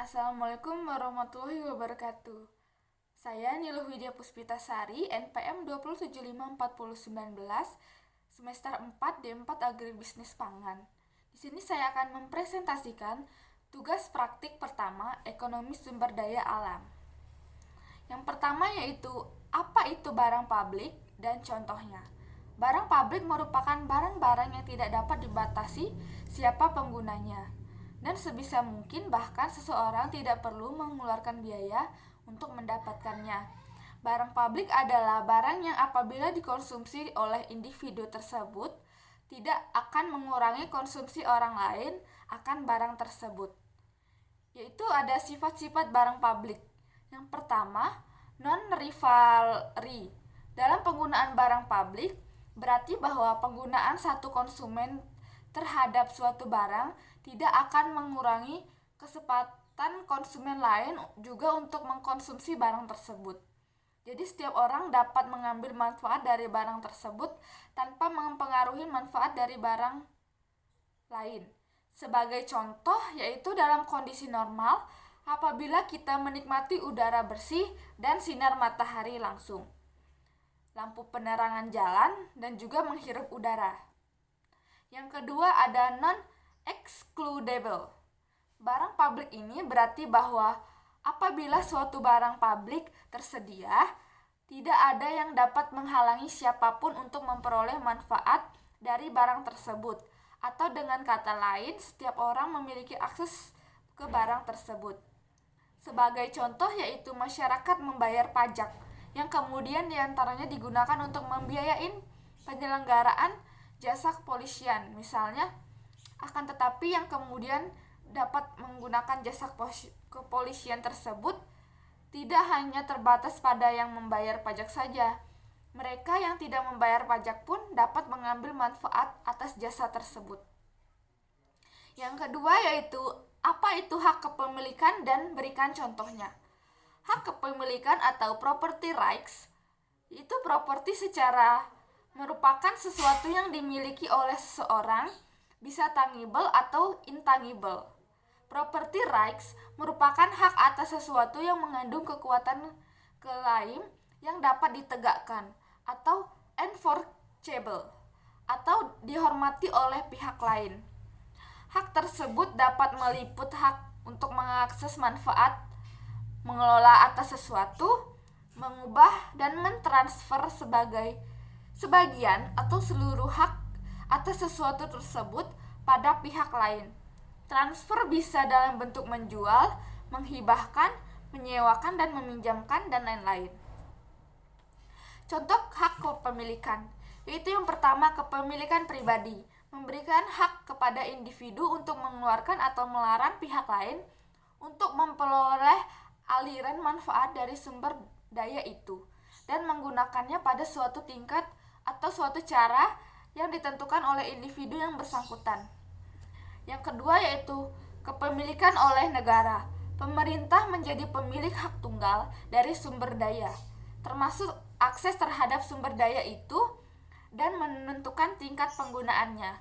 Assalamualaikum warahmatullahi wabarakatuh. Saya Niluh Widya Puspitasari, NPM 2754019, semester 4 D4 Agribisnis Pangan. Di sini saya akan mempresentasikan tugas praktik pertama ekonomi sumber daya alam. Yang pertama yaitu apa itu barang publik dan contohnya. Barang publik merupakan barang-barang yang tidak dapat dibatasi siapa penggunanya, dan sebisa mungkin bahkan seseorang tidak perlu mengeluarkan biaya untuk mendapatkannya. Barang publik adalah barang yang apabila dikonsumsi oleh individu tersebut tidak akan mengurangi konsumsi orang lain akan barang tersebut. Yaitu ada sifat-sifat barang publik. Yang pertama, non-rivalry. Dalam penggunaan barang publik, berarti bahwa penggunaan satu konsumen terhadap suatu barang tidak akan mengurangi kesempatan konsumen lain juga untuk mengkonsumsi barang tersebut. Jadi setiap orang dapat mengambil manfaat dari barang tersebut tanpa mempengaruhi manfaat dari barang lain. Sebagai contoh yaitu dalam kondisi normal apabila kita menikmati udara bersih dan sinar matahari langsung, lampu penerangan jalan, dan juga menghirup udara. Yang kedua ada non-excludable. Barang publik ini berarti bahwa apabila suatu barang publik tersedia, tidak ada yang dapat menghalangi siapapun untuk memperoleh manfaat dari barang tersebut. Atau dengan kata lain, setiap orang memiliki akses ke barang tersebut. Sebagai contoh yaitu masyarakat membayar pajak, yang kemudian diantaranya digunakan untuk membiayai penyelenggaraan jasa kepolisian misalnya, akan tetapi yang kemudian dapat menggunakan jasa kepolisian tersebut tidak hanya terbatas pada yang membayar pajak saja. Mereka yang tidak membayar pajak pun dapat mengambil manfaat atas jasa tersebut. Yang kedua yaitu apa itu hak kepemilikan dan berikan contohnya. Hak kepemilikan atau property rights itu properti secara merupakan sesuatu yang dimiliki oleh seseorang, bisa tangible atau intangible. Property rights merupakan hak atas sesuatu yang mengandung kekuatan klaim yang dapat ditegakkan atau enforceable atau dihormati oleh pihak lain. Hak tersebut dapat meliput hak untuk mengakses manfaat, mengelola atas sesuatu, mengubah dan mentransfer sebagian atau seluruh hak atas sesuatu tersebut pada pihak lain. Transfer bisa dalam bentuk menjual, menghibahkan, menyewakan dan meminjamkan dan lain-lain. Contoh hak kepemilikan, yaitu yang pertama kepemilikan pribadi, memberikan hak kepada individu untuk mengeluarkan atau melarang pihak lain untuk memperoleh aliran manfaat dari sumber daya itu dan menggunakannya pada suatu tingkat atau suatu cara yang ditentukan oleh individu yang bersangkutan. Yang kedua yaitu kepemilikan oleh negara. Pemerintah menjadi pemilik hak tunggal dari sumber daya, termasuk akses terhadap sumber daya itu dan menentukan tingkat penggunaannya.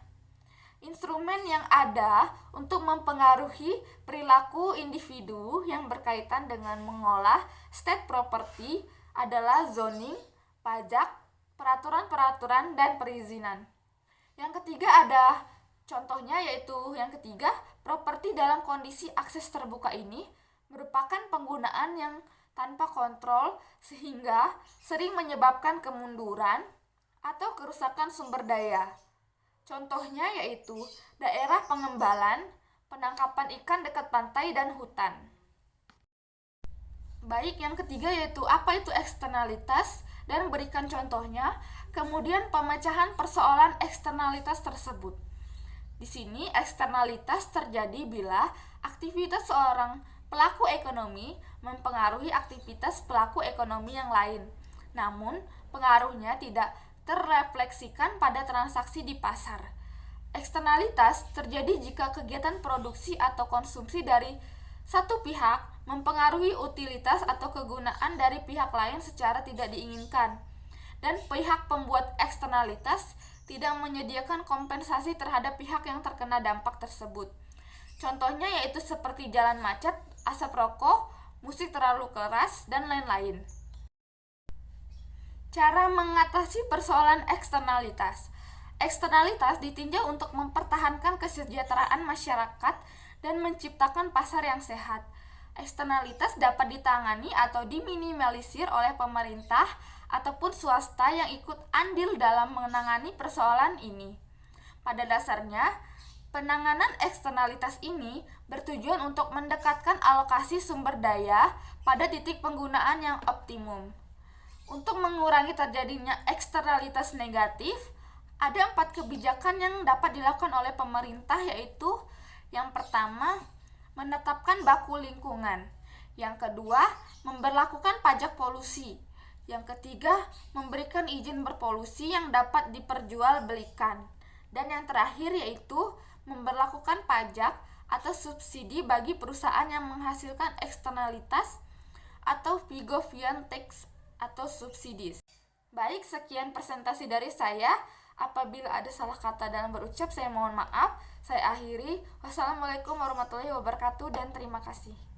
Instrumen yang ada untuk mempengaruhi perilaku individu yang berkaitan dengan mengolah state property adalah zoning, pajak, peraturan-peraturan, dan perizinan. Yang ketiga ada contohnya yaitu yang ketiga, properti dalam kondisi akses terbuka ini merupakan penggunaan yang tanpa kontrol sehingga sering menyebabkan kemunduran atau kerusakan sumber daya. Contohnya yaitu daerah pengembalan, penangkapan ikan dekat pantai dan hutan. Baik, yang ketiga yaitu apa itu eksternalitas dan berikan contohnya, kemudian pemecahan persoalan eksternalitas tersebut. Di sini eksternalitas terjadi bila aktivitas seorang pelaku ekonomi mempengaruhi aktivitas pelaku ekonomi yang lain. Namun, pengaruhnya tidak terrefleksikan pada transaksi di pasar. Eksternalitas terjadi jika kegiatan produksi atau konsumsi dari satu pihak mempengaruhi utilitas atau kegunaan dari pihak lain secara tidak diinginkan, dan pihak pembuat eksternalitas tidak menyediakan kompensasi terhadap pihak yang terkena dampak tersebut. Contohnya yaitu seperti jalan macet asap rokok, musik terlalu keras, dan lain-lain. Cara mengatasi persoalan eksternalitas. Eksternalitas ditinjau untuk mempertahankan kesejahteraan masyarakat dan menciptakan pasar yang sehat. Eksternalitas dapat ditangani atau diminimalisir oleh pemerintah ataupun swasta yang ikut andil dalam menangani persoalan ini. Pada dasarnya, penanganan eksternalitas ini bertujuan untuk mendekatkan alokasi sumber daya pada titik penggunaan yang optimum. Untuk mengurangi terjadinya eksternalitas negatif, ada 4 kebijakan yang dapat dilakukan oleh pemerintah, yaitu yang pertama, menetapkan baku lingkungan. Yang kedua, memberlakukan pajak polusi. Yang ketiga, memberikan izin berpolusi yang dapat diperjualbelikan. Dan yang terakhir yaitu memberlakukan pajak atau subsidi bagi perusahaan yang menghasilkan eksternalitas atau Pigovian tax atau subsidis. Baik, sekian presentasi dari saya. Apabila ada salah kata dalam berucap, saya mohon maaf. Saya akhiri. Wassalamualaikum warahmatullahi wabarakatuh dan terima kasih.